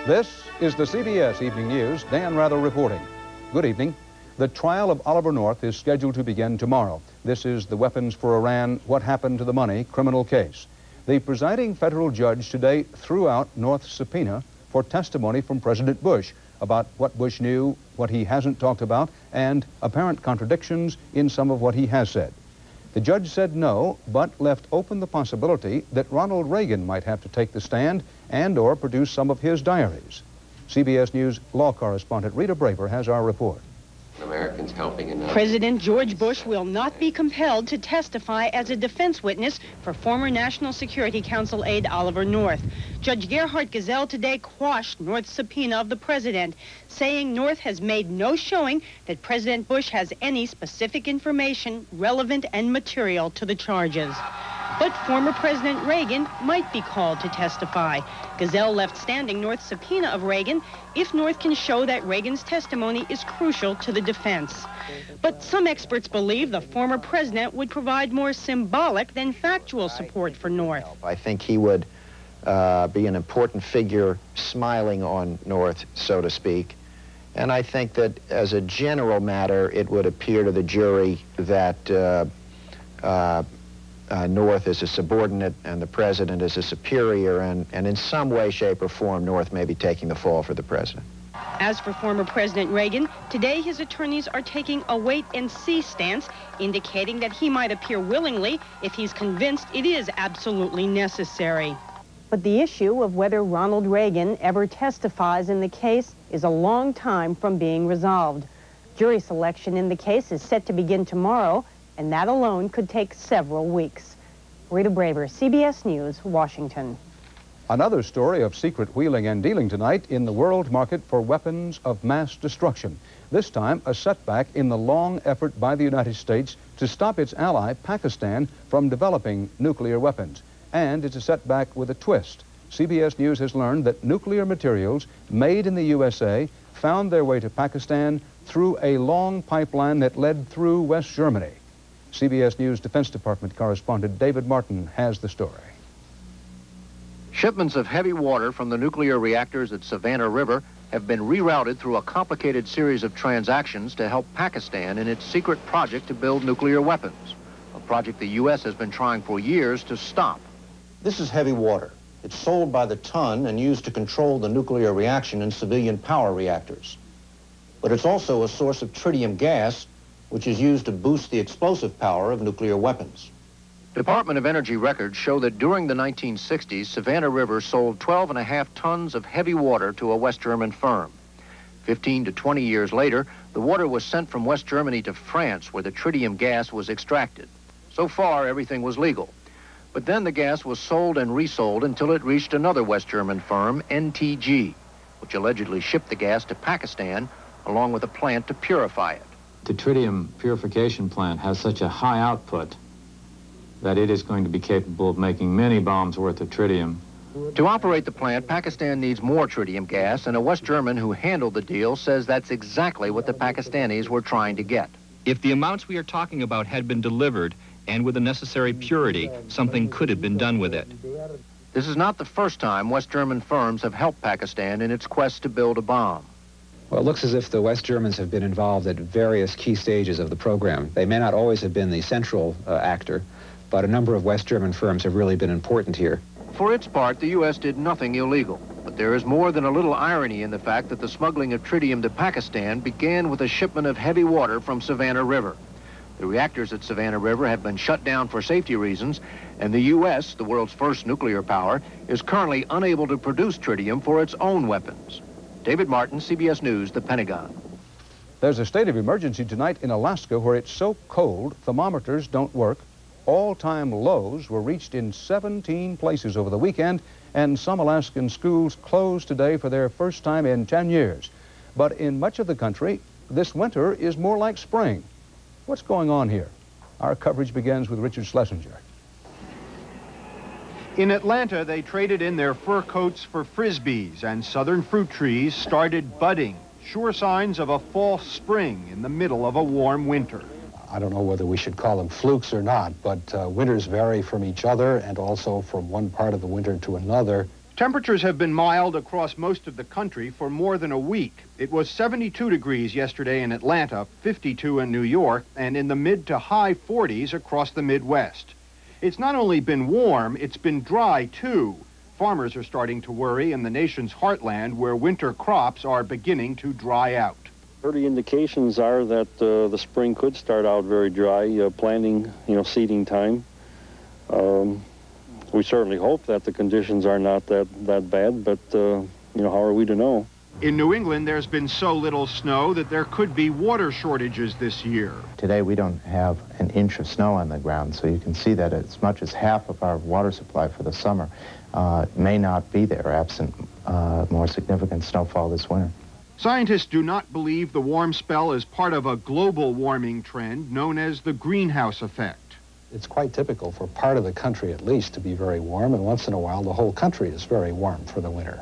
This is the CBS Evening News. Dan Rather reporting. Good evening. The trial of Oliver North is scheduled to begin tomorrow. This is the Weapons for Iran, What Happened to the Money criminal case. The presiding federal judge today threw out North's subpoena for testimony from President Bush about what Bush knew, what he hasn't talked about, and apparent contradictions in some of what he has said. The judge said no, but left open the possibility that Ronald Reagan might have to take the stand and or produce some of his diaries. CBS News law correspondent Rita Braver has our report. Americans helping in President George Bush will not be compelled to testify as a defense witness for former National Security Council aide Oliver North. Judge Gerhard Gesell today quashed North's subpoena of the president, saying North has made no showing that President Bush has any specific information relevant and material to the charges. But former President Reagan might be called to testify. Gesell left standing North's subpoena of Reagan if North can show that Reagan's testimony is crucial to the defense. But some experts believe the former president would provide more symbolic than factual support for North. I think he would be an important figure smiling on North, so to speak. And I think that as a general matter, it would appear to the jury that North is a subordinate and the president is a superior, and in some way, shape, or form, North may be taking the fall for the president. As for former President Reagan, today his attorneys are taking a wait-and-see stance, indicating that he might appear willingly if he's convinced it is absolutely necessary. But the issue of whether Ronald Reagan ever testifies in the case is a long time from being resolved. Jury selection in the case is set to begin tomorrow, and that alone could take several weeks. Rita Braver, CBS News, Washington. Another story of secret wheeling and dealing tonight in the world market for weapons of mass destruction. This time, a setback in the long effort by the United States to stop its ally, Pakistan, from developing nuclear weapons. And it's a setback with a twist. CBS News has learned that nuclear materials made in the USA found their way to Pakistan through a long pipeline that led through West Germany. CBS News Defense Department correspondent David Martin has the story. Shipments of heavy water from the nuclear reactors at Savannah River have been rerouted through a complicated series of transactions to help Pakistan in its secret project to build nuclear weapons, a project the U.S. has been trying for years to stop. This is heavy water. It's sold by the ton and used to control the nuclear reaction in civilian power reactors. But it's also a source of tritium gas, which is used to boost the explosive power of nuclear weapons. Department of Energy records show that during the 1960s, Savannah River sold 12.5 tons of heavy water to a West German firm. 15 to 20 years later, the water was sent from West Germany to France, where the tritium gas was extracted. So far, everything was legal. But then the gas was sold and resold until it reached another West German firm, NTG, which allegedly shipped the gas to Pakistan, along with a plant to purify it. The tritium purification plant has such a high output that it is going to be capable of making many bombs worth of tritium. To operate the plant, Pakistan needs more tritium gas, and a West German who handled the deal says that's exactly what the Pakistanis were trying to get. If the amounts we are talking about had been delivered, and with the necessary purity, something could have been done with it. This is not the first time West German firms have helped Pakistan in its quest to build a bomb. Well, it looks as if the West Germans have been involved at various key stages of the program. They may not always have been the central actor, but a number of West German firms have really been important here. For its part, the U.S. did nothing illegal, but there is more than a little irony in the fact that the smuggling of tritium to Pakistan began with a shipment of heavy water from Savannah River. The reactors at Savannah River have been shut down for safety reasons, and the U.S., the world's first nuclear power, is currently unable to produce tritium for its own weapons. David Martin, CBS News, the Pentagon. There's a state of emergency tonight in Alaska where it's so cold thermometers don't work. All-time lows were reached in 17 places over the weekend, and some Alaskan schools closed today for their first time in 10 years. But in much of the country, this winter is more like spring. What's going on here? Our coverage begins with Richard Schlesinger. In Atlanta, they traded in their fur coats for frisbees, and southern fruit trees started budding, sure signs of a false spring in the middle of a warm winter. I don't know whether we should call them flukes or not, but winters vary from each other and also from one part of the winter to another Temperatures have been mild across most of the country for more than a week. It was 72 degrees yesterday in Atlanta, 52 in New York, and in the mid to high 40s across the Midwest. It's not only been warm, it's been dry too. Farmers are starting to worry in the nation's heartland where winter crops are beginning to dry out. Early indications are that the spring could start out very dry, planting, seeding time. We certainly hope that the conditions are not that bad, but, how are we to know? In New England, there's been so little snow that there could be water shortages this year. Today, we don't have an inch of snow on the ground, so you can see that as much as half of our water supply for the summer may not be there absent more significant snowfall this winter. Scientists do not believe the warm spell is part of a global warming trend known as the greenhouse effect. It's quite typical for part of the country, at least, to be very warm, and once in a while, the whole country is very warm for the winter.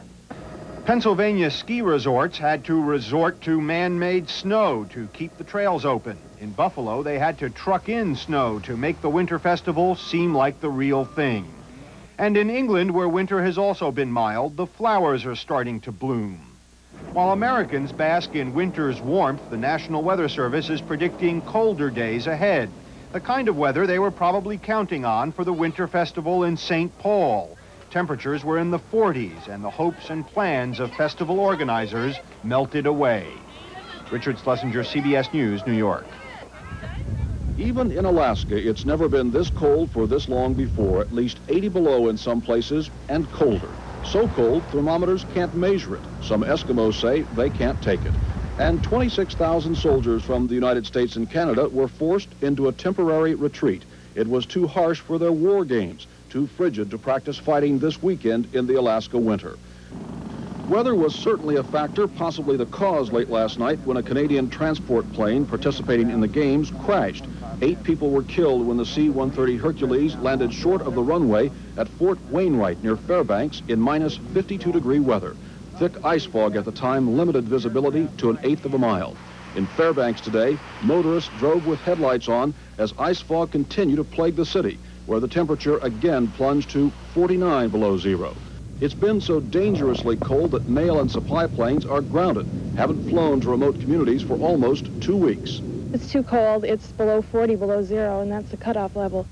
Pennsylvania ski resorts had to resort to man-made snow to keep the trails open. In Buffalo, they had to truck in snow to make the winter festival seem like the real thing. And in England, where winter has also been mild, the flowers are starting to bloom. While Americans bask in winter's warmth, the National Weather Service is predicting colder days ahead. The kind of weather they were probably counting on for the winter festival in St. Paul. Temperatures were in the 40s, and the hopes and plans of festival organizers melted away. Richard Schlesinger, CBS News, New York. Even in Alaska, it's never been this cold for this long before, at least 80 below in some places, and colder. So cold, thermometers can't measure it. Some Eskimos say they can't take it. And 26,000 soldiers from the United States and Canada were forced into a temporary retreat. It was too harsh for their war games, too frigid to practice fighting this weekend in the Alaska winter. Weather was certainly a factor, possibly the cause late last night when a Canadian transport plane participating in the games crashed. 8 people were killed when the C-130 Hercules landed short of the runway at Fort Wainwright near Fairbanks in minus 52-degree weather. Thick ice fog at the time limited visibility to 1/8 of a mile. In Fairbanks today, motorists drove with headlights on as ice fog continued to plague the city, where the temperature again plunged to 49 below zero. It's been so dangerously cold that mail and supply planes are grounded, haven't flown to remote communities for almost 2 weeks. It's too cold. It's below 40 below zero, and that's the cutoff level.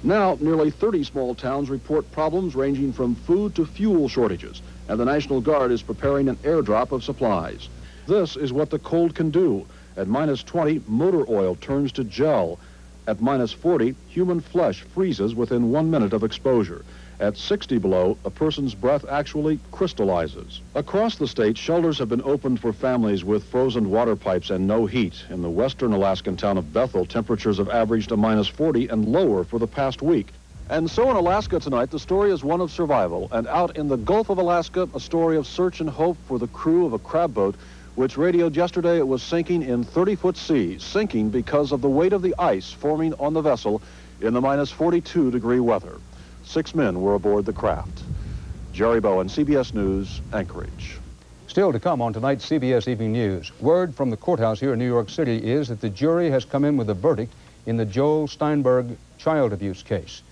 Now, nearly 30 small towns report problems ranging from food to fuel shortages, and the National Guard is preparing an airdrop of supplies. This is what the cold can do. At minus 20, motor oil turns to gel. At minus 40, human flesh freezes within 1 minute of exposure. At 60 below, a person's breath actually crystallizes. Across the state, shelters have been opened for families with frozen water pipes and no heat. In the western Alaskan town of Bethel, temperatures have averaged a minus 40 and lower for the past week. And so in Alaska tonight, the story is one of survival. And out in the Gulf of Alaska, a story of search and hope for the crew of a crab boat, which radioed yesterday it was sinking in 30-foot seas, sinking because of the weight of the ice forming on the vessel in the minus 42-degree weather. 6 men were aboard the craft. Jerry Bowen, CBS News, Anchorage. Still to come on tonight's CBS Evening News. Word from the courthouse here in New York City is that the jury has come in with a verdict in the Joel Steinberg child abuse case.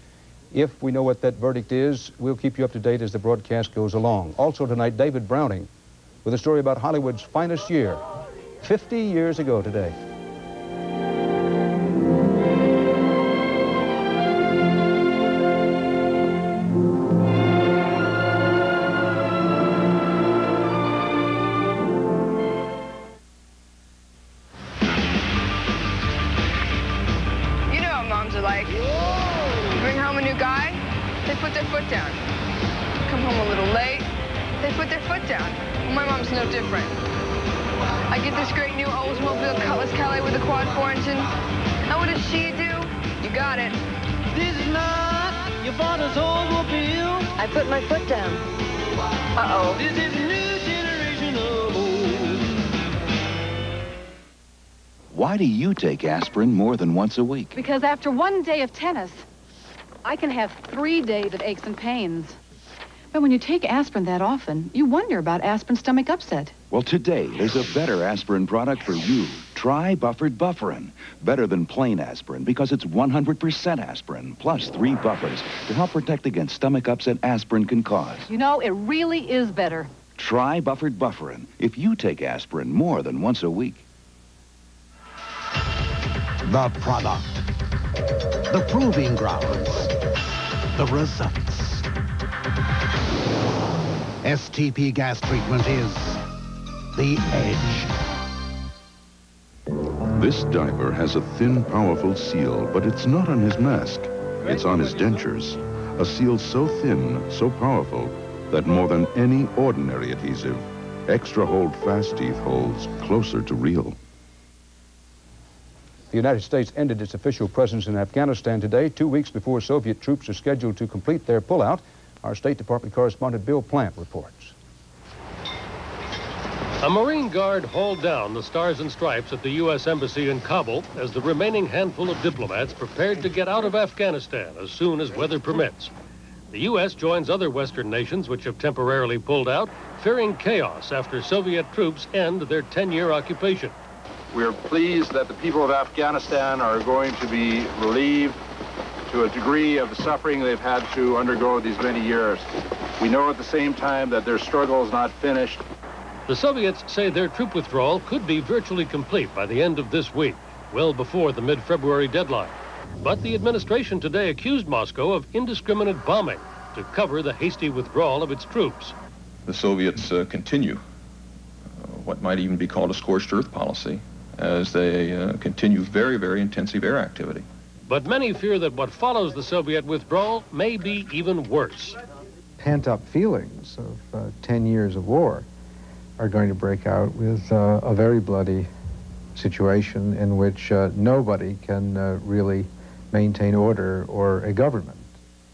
If we know what that verdict is, we'll keep you up to date as the broadcast goes along. Also tonight, David Browning with a story about Hollywood's finest year, 50 years ago today. You know what moms are like. You bring home a new guy, they put their foot down. Come home a little late, they put their foot down. Well, my mom's no different. I get this great new Oldsmobile Cutlass Calais with a quad 4 engine. And what does she do? You got it. This is not your father's Oldsmobile. I put my foot down. Uh-oh. This is a new generation of old. Why do you take aspirin more than once a week? Because after 1 day of tennis, I can have 3 days of aches and pains. But when you take aspirin that often, you wonder about aspirin stomach upset. Well, today, there's a better aspirin product for you. Try buffered Bufferin. Better than plain aspirin because it's 100% aspirin plus 3 buffers to help protect against stomach upset aspirin can cause. You know, it really is better. Try buffered Bufferin if you take aspirin more than once a week. The product. The proving grounds. The results. STP gas treatment is the edge. This diver has a thin, powerful seal, but it's not on his mask. It's on his dentures. A seal so thin, so powerful, that more than any ordinary adhesive, Extra Hold Fast Teeth holds closer to real. The United States ended its official presence in Afghanistan today, 2 weeks before Soviet troops are scheduled to complete their pullout. Our State Department correspondent Bill Plant reports. A Marine Guard hauled down the Stars and Stripes at the U.S. Embassy in Kabul as the remaining handful of diplomats prepared to get out of Afghanistan as soon as weather permits. The U.S. joins other Western nations which have temporarily pulled out, fearing chaos after Soviet troops end their 10-year occupation. We're pleased that the people of Afghanistan are going to be relieved to a degree of the suffering they've had to undergo these many years. We know at the same time that their struggle is not finished. The Soviets say their troop withdrawal could be virtually complete by the end of this week, well before the mid-February deadline. But the administration today accused Moscow of indiscriminate bombing to cover the hasty withdrawal of its troops. The Soviets continue what might even be called a scorched earth policy as they continue very, very intensive air activity. But many fear that what follows the Soviet withdrawal may be even worse. Pent-up feelings of 10 years of war are going to break out with a very bloody situation in which nobody can really maintain order or a government.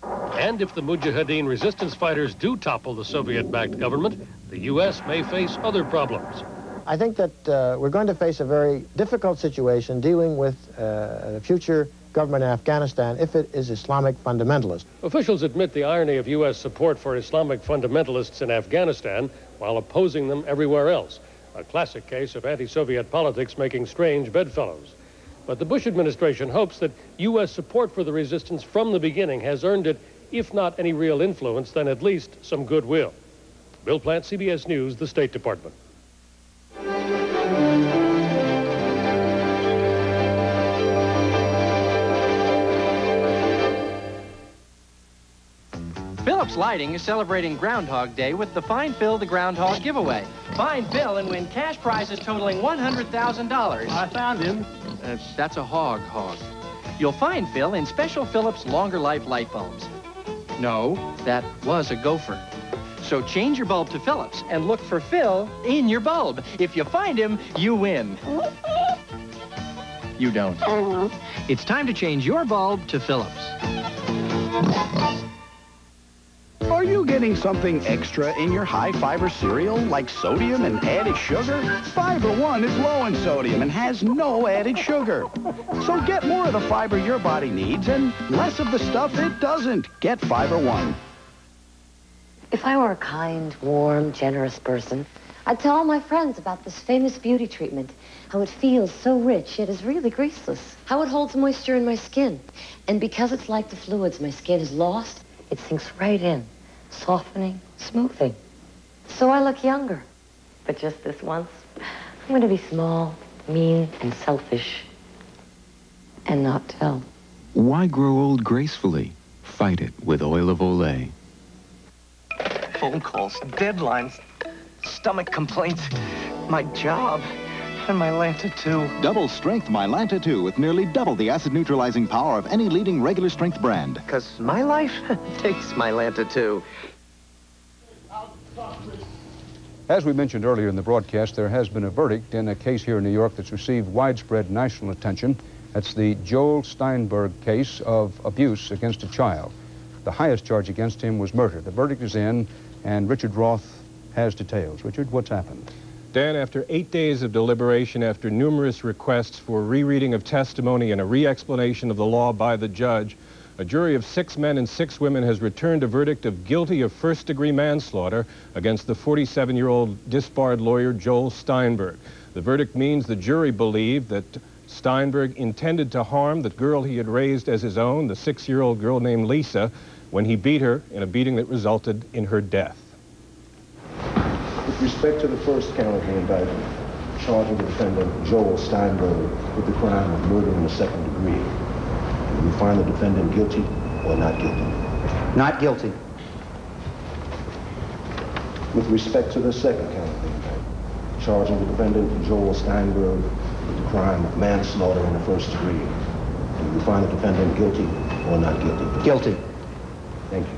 And if the Mujahideen resistance fighters do topple the Soviet-backed government, the U.S. may face other problems. I think that we're going to face a very difficult situation dealing with the future government in Afghanistan if it is Islamic fundamentalist. Officials admit the irony of U.S. support for Islamic fundamentalists in Afghanistan while opposing them everywhere else, a classic case of anti-Soviet politics making strange bedfellows. But the Bush administration hopes that U.S. support for the resistance from the beginning has earned it, if not any real influence, then at least some goodwill. Bill Plant, CBS News, the State Department. Phillips Lighting is celebrating Groundhog Day with the Find Phil the Groundhog giveaway. Find Phil and win cash prizes totaling $100,000. I found him. That's a hog. You'll find Phil in special Phillips longer life light bulbs. No, that was a gopher. So change your bulb to Phillips and look for Phil in your bulb. If you find him, you win. You don't. It's time to change your bulb to Phillips. Are you getting something extra in your high-fiber cereal, like sodium and added sugar? Fiber One is low in sodium and has no added sugar. So get more of the fiber your body needs and less of the stuff it doesn't. Get Fiber One. If I were a kind, warm, generous person, I'd tell all my friends about this famous beauty treatment, how it feels so rich, yet is really greaseless, how it holds moisture in my skin. And because it's like the fluids my skin has lost, it sinks right in, softening, smoothing. So I look younger. But just this once, I'm going to be small, mean, and selfish, and not tell. Why grow old gracefully? Fight it with oil of Olay. Phone calls, deadlines, stomach complaints, my job, and my Lanta 2. Double strength My Lanta 2 with nearly double the acid neutralizing power of any leading regular strength brand. Because my life takes my Lanta 2. As we mentioned earlier in the broadcast, there has been a verdict in a case here in New York that's received widespread national attention. That's the Joel Steinberg case of abuse against a child. The highest charge against him was murder. The verdict is in, and Richard Roth has details. Richard, what's happened? Dan, after 8 days of deliberation, after numerous requests for rereading of testimony and a re-explanation of the law by the judge, a jury of 6 men and 6 women has returned a verdict of guilty of first-degree manslaughter against the 47-year-old disbarred lawyer Joel Steinberg. The verdict means the jury believed that Steinberg intended to harm the girl he had raised as his own, the 6-year-old girl named Lisa, when he beat her in a beating that resulted in her death. With respect to the first count of the indictment, charging the defendant Joel Steinberg with the crime of murder in the 2nd degree, will you find the defendant guilty or not guilty? Not guilty. With respect to the second count of the indictment, charging the defendant Joel Steinberg with the crime of manslaughter in the 1st degree, will you find the defendant guilty or not guilty? Guilty. Thank you.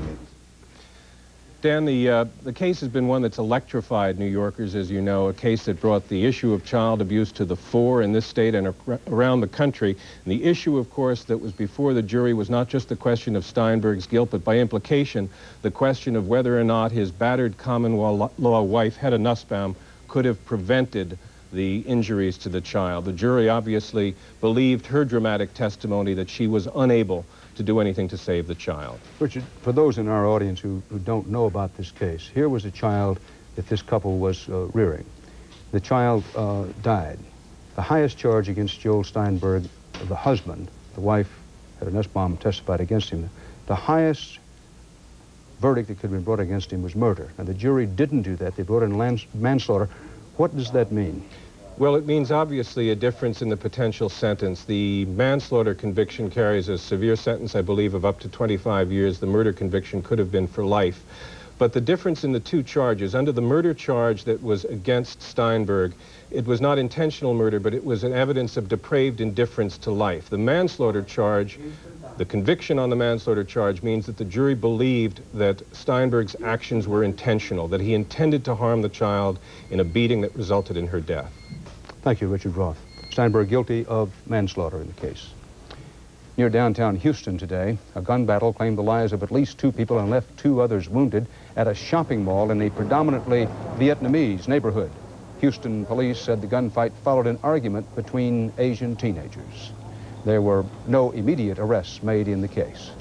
Dan, the case has been one that's electrified New Yorkers, as you know, a case that brought the issue of child abuse to the fore in this state and around the country. And the issue, of course, that was before the jury was not just the question of Steinberg's guilt, but by implication, the question of whether or not his battered common law wife, Hedda Nussbaum, could have prevented the injuries to the child. The jury obviously believed her dramatic testimony that she was unable to do anything to save the child. Richard, for those in our audience who don't know about this case, here was a child that this couple was rearing. The child died. The highest charge against Joel Steinberg, the husband, the wife, Hedda Nussbaum, testified against him. The highest verdict that could have been brought against him was murder. And the jury didn't do that. They brought in manslaughter. What does that mean? Well, it means obviously a difference in the potential sentence. The manslaughter conviction carries a severe sentence, I believe, of up to 25 years. The murder conviction could have been for life. But the difference in the two charges, under the murder charge that was against Steinberg, it was not intentional murder, but it was an evidence of depraved indifference to life. The manslaughter charge, the conviction on the manslaughter charge, means that the jury believed that Steinberg's actions were intentional, that he intended to harm the child in a beating that resulted in her death. Thank you, Richard Roth. Steinberg guilty of manslaughter in the case. Near downtown Houston today, a gun battle claimed the lives of at least 2 people and left 2 others wounded at a shopping mall in a predominantly Vietnamese neighborhood. Houston police said the gunfight followed an argument between Asian teenagers. There were no immediate arrests made in the case.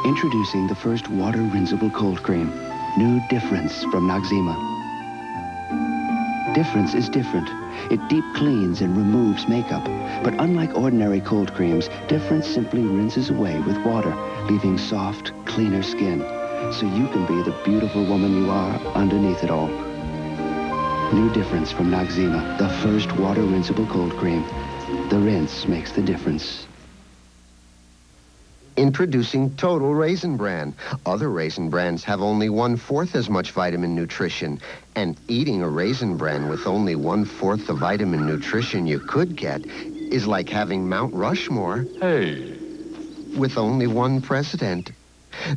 Introducing the first water-rinsable cold cream. New Difference from Noxzema. Difference is different. It deep cleans and removes makeup. But unlike ordinary cold creams, Difference simply rinses away with water, leaving soft, cleaner skin. So you can be the beautiful woman you are underneath it all. New Difference from Noxzema, the first water-rinsable cold cream. The rinse makes the difference. Introducing Total Raisin Bran. Other Raisin Brans have only 1/4 as much vitamin nutrition. And eating a Raisin Bran with only 1/4 the vitamin nutrition you could get is like having Mount Rushmore. Hey. With only one president.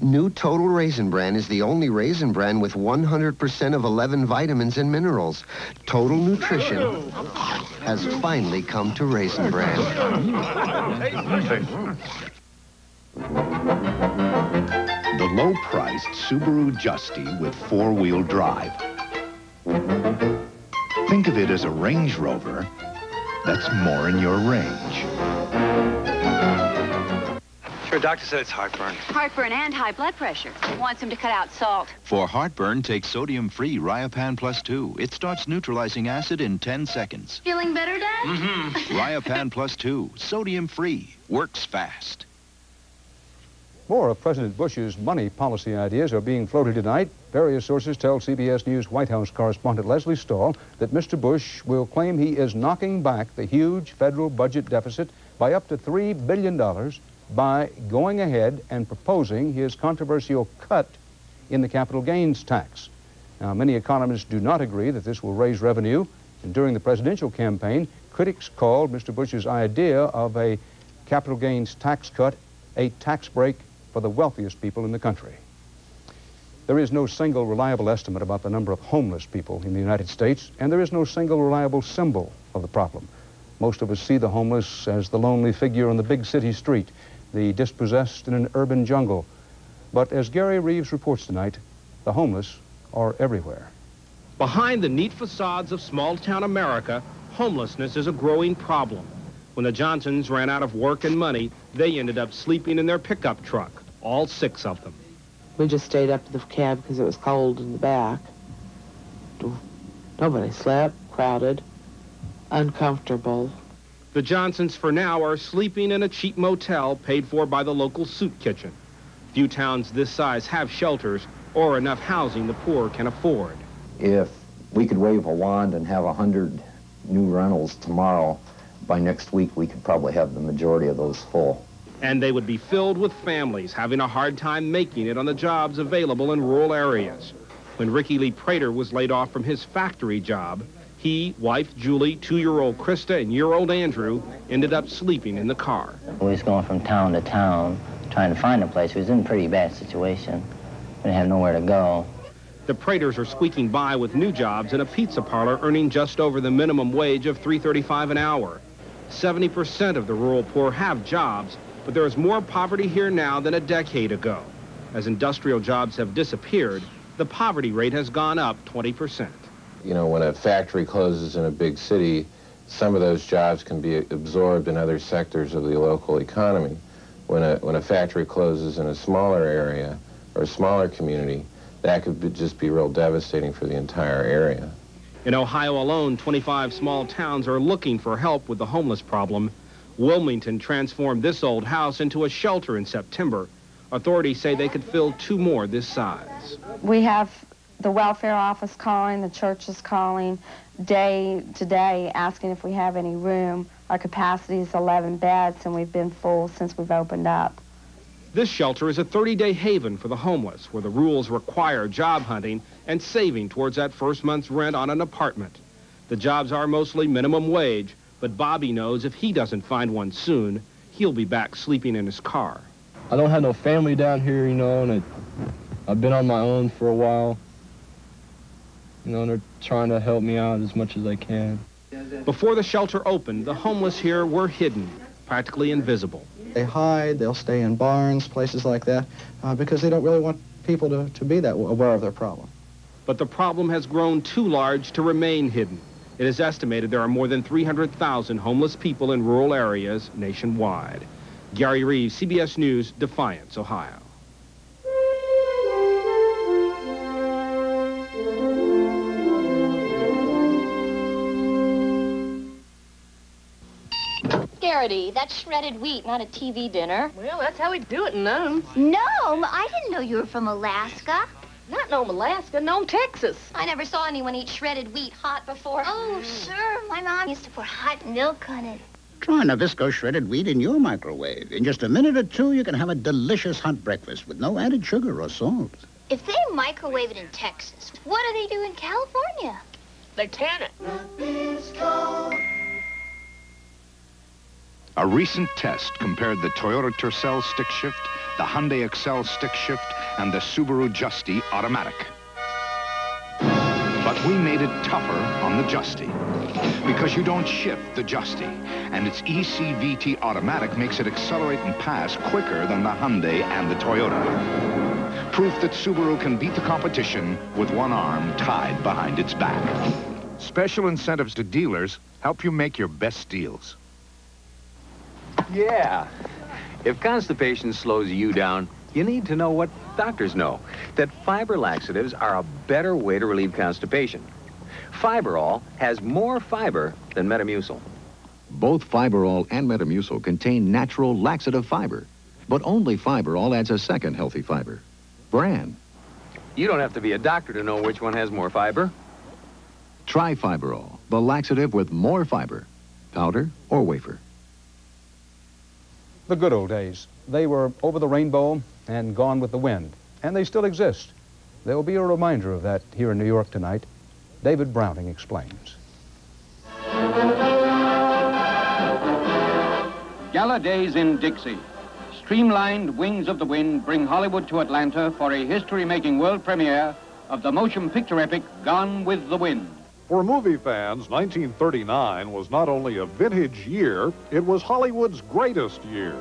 New Total Raisin Bran is the only Raisin Bran with 100% of 11 vitamins and minerals. Total nutrition has finally come to Raisin Bran. The low-priced Subaru Justy with 4-wheel drive. Think of it as a Range Rover that's more in your range. Sure, doctor said it's heartburn. Heartburn and high blood pressure. Wants him to cut out salt. For heartburn, take sodium-free Riopan Plus 2. It starts neutralizing acid in 10 seconds. Feeling better, Dad? Mm-hmm. Riopan Plus 2, sodium-free, works fast. More of President Bush's money policy ideas are being floated tonight. Various sources tell CBS News White House correspondent Leslie Stahl that Mr. Bush will claim he is knocking back the huge federal budget deficit by up to $3 billion by going ahead and proposing his controversial cut in the capital gains tax. Now, many economists do not agree that this will raise revenue, and during the presidential campaign, critics called Mr. Bush's idea of a capital gains tax cut a tax break for the wealthiest people in the country. There is no single reliable estimate about the number of homeless people in the United States, and there is no single reliable symbol of the problem. Most of us see the homeless as the lonely figure on the big city street, the dispossessed in an urban jungle. But as Gary Reeves reports tonight, the homeless are everywhere. Behind the neat facades of small-town America homelessness is a growing problem. When the Johnsons ran out of work and money, they ended up sleeping in their pickup truck, all 6 of them. We just stayed up to the cab because it was cold in the back. Nobody slept, crowded, uncomfortable. The Johnsons, for now, are sleeping in a cheap motel paid for by the local soup kitchen. Few towns this size have shelters or enough housing the poor can afford. If we could wave a wand and have 100 new rentals tomorrow, by next week we could probably have the majority of those full. And they would be filled with families having a hard time making it on the jobs available in rural areas. When Ricky Lee Prater was laid off from his factory job, he, wife Julie, 2-year-old Krista, and year-old Andrew ended up sleeping in the car. We was going from town to town trying to find a place. We was in a pretty bad situation. We didn't have nowhere to go. The Praters are squeaking by with new jobs in a pizza parlor earning just over the minimum wage of $3.35 an hour. 70% of the rural poor have jobs, but there is more poverty here now than a decade ago. As industrial jobs have disappeared, the poverty rate has gone up 20%. You know, when a factory closes in a big city, some of those jobs can be absorbed in other sectors of the local economy. When a factory closes in a smaller area or a smaller community, that could just be real devastating for the entire area. In Ohio alone, 25 small towns are looking for help with the homeless problem. Wilmington transformed this old house into a shelter in September. Authorities say they could fill 2 more this size. We have the welfare office calling, the church is calling day to day asking if we have any room. Our capacity is 11 beds, and we've been full since we've opened up. This shelter is a 30-day haven for the homeless, where the rules require job hunting and saving towards that first month's rent on an apartment. The jobs are mostly minimum wage, but Bobby knows if he doesn't find one soon, he'll be back sleeping in his car. I don't have no family down here, you know, and I've been on my own for a while. You know, and they're trying to help me out as much as they can. Before the shelter opened, the homeless here were hidden, practically invisible. They hide, they'll stay in barns, places like that, because they don't really want people to be that aware of their problem. But the problem has grown too large to remain hidden. It is estimated there are more than 300,000 homeless people in rural areas nationwide. Gary Reeves, CBS News, Defiance, Ohio. Garrity, that's shredded wheat, not a TV dinner. Well, that's how we do it in Nome. Nome? I didn't know you were from Alaska. Not Nome, Alaska, Nome, Texas. I never saw anyone eat shredded wheat hot before. Oh, sure. My mom used to pour hot milk on it. Try Nabisco shredded wheat in your microwave. In just a minute or 2, you can have a delicious hot breakfast with no added sugar or salt. If they microwave it in Texas, what do they do in California? They tan it. A recent test compared the Toyota Tercel stick shift, the Hyundai Excel stick shift, and the Subaru Justy automatic. But we made it tougher on the Justy, because you don't shift the Justy, and its ECVT automatic makes it accelerate and pass quicker than the Hyundai and the Toyota. Proof that Subaru can beat the competition with one arm tied behind its back. Special incentives to dealers help you make your best deals. Yeah. If constipation slows you down, you need to know what doctors know, that fiber laxatives are a better way to relieve constipation. Fiberall has more fiber than Metamucil. Both Fiberall and Metamucil contain natural laxative fiber, but only Fiberall adds a second healthy fiber, bran. You don't have to be a doctor to know which one has more fiber. Try Fiberall, the laxative with more fiber, powder or wafer. The good old days. They were over the rainbow and gone with the wind, and they still exist. There will be a reminder of that here in New York tonight. David Browning explains. Gala days in Dixie. Streamlined Wings of the Wind bring Hollywood to Atlanta for a history-making world premiere of the motion picture epic Gone with the Wind. For movie fans, 1939 was not only a vintage year, it was Hollywood's greatest year.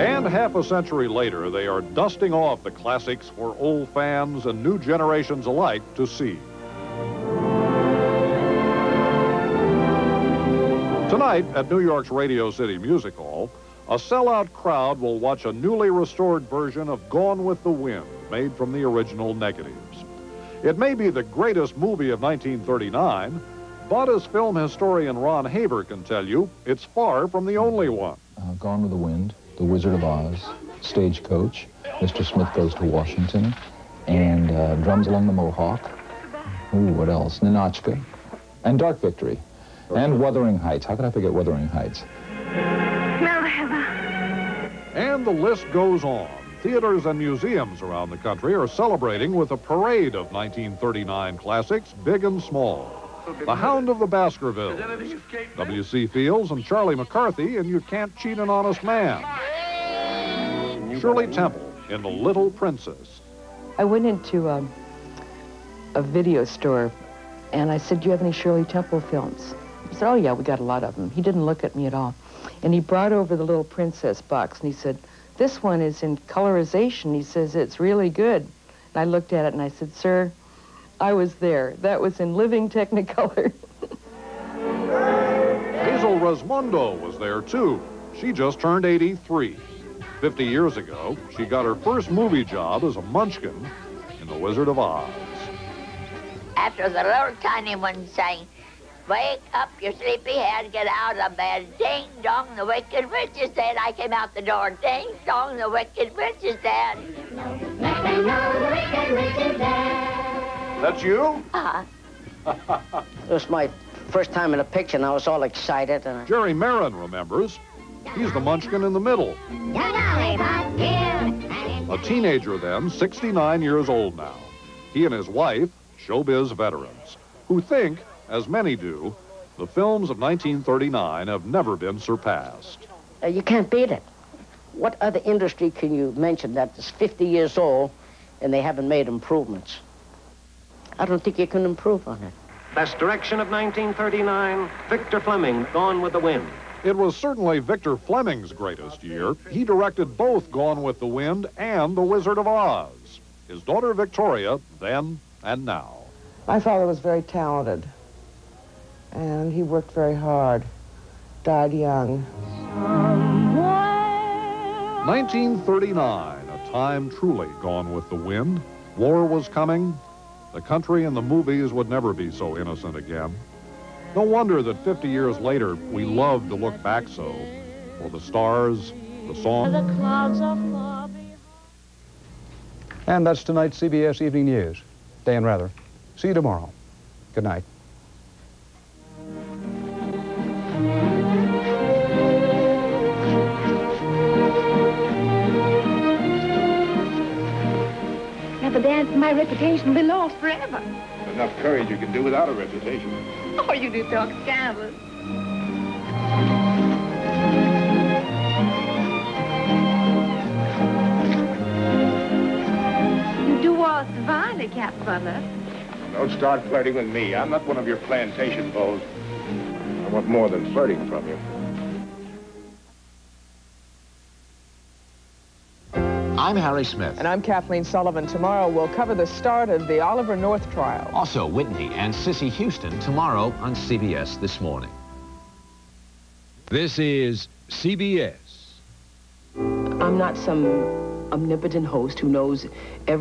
And And half a century later, they are dusting off the classics for old fans and new generations alike to see. Tonight at New York's Radio City Music Hall, a sellout crowd will watch a newly restored version of Gone with the Wind, made from the original negatives. It may be the greatest movie of 1939, but as film historian Ron Haber can tell you, it's far from the only one. Gone with the Wind, The Wizard of Oz, Stagecoach, Mr. Smith Goes to Washington, and Drums Along the Mohawk. Ooh, what else? Ninotchka, and Dark Victory, and Wuthering Heights. How could I forget Wuthering Heights? And the list goes on. Theaters and museums around the country are celebrating with a parade of 1939 classics, big and small. The Hound of the Baskervilles, W.C. Fields and Charlie McCarthy, and You Can't Cheat an Honest Man. Shirley Temple in The Little Princess. I went into a video store, and I said, do you have any Shirley Temple films? He said, oh, yeah, we got a lot of them. He didn't look at me at all. And he brought over the Little Princess box, and he said, this one is in colorization. He says, it's really good. And I looked at it, and I said, sir, I was there. That was in living Technicolor. Hazel Resmondo was there, too. She just turned 83. 50 years ago, she got her first movie job as a munchkin in The Wizard of Oz. After the little tiny one sang, wake up, you sleepy head, get out of bed. Ding dong, the wicked witch is dead. I came out the door. Ding dong, the wicked witch is dead. Let me know the wicked witch is dead. That's you? It was my first time in a picture, and I was all excited. And Jerry Marin remembers. He's the munchkin in the middle. A teenager then, 69 years old now. He and his wife, showbiz veterans, who think, as many do, the films of 1939 have never been surpassed. You can't beat it. What other industry can you mention that is 50 years old and they haven't made improvements? I don't think you can improve on it. Best direction of 1939, Victor Fleming, Gone with the Wind. It was certainly Victor Fleming's greatest year. He directed both Gone with the Wind and The Wizard of Oz. His daughter Victoria, then and now. My father was very talented, and he worked very hard. Died young. 1939, a time truly gone with the wind. War was coming. The country and the movies would never be so innocent again. No wonder that 50 years later, we love to look back so for the stars, the song. The clouds are far behind. And that's tonight's CBS Evening News. Dan Rather. See you tomorrow. Good night. Now, but Dan, my reputation will be lost forever. Enough courage you can do without a reputation. Oh, you do talk scandalous. You do waltz divinely, Captain Butler. Don't start flirting with me. I'm not one of your plantation beaux. I want more than flirting from you. I'm Harry Smith. And I'm Kathleen Sullivan. Tomorrow we'll cover the start of the Oliver North trial. Also, Whitney and Sissy Houston tomorrow on CBS This Morning. This is CBS. I'm not some omnipotent host who knows every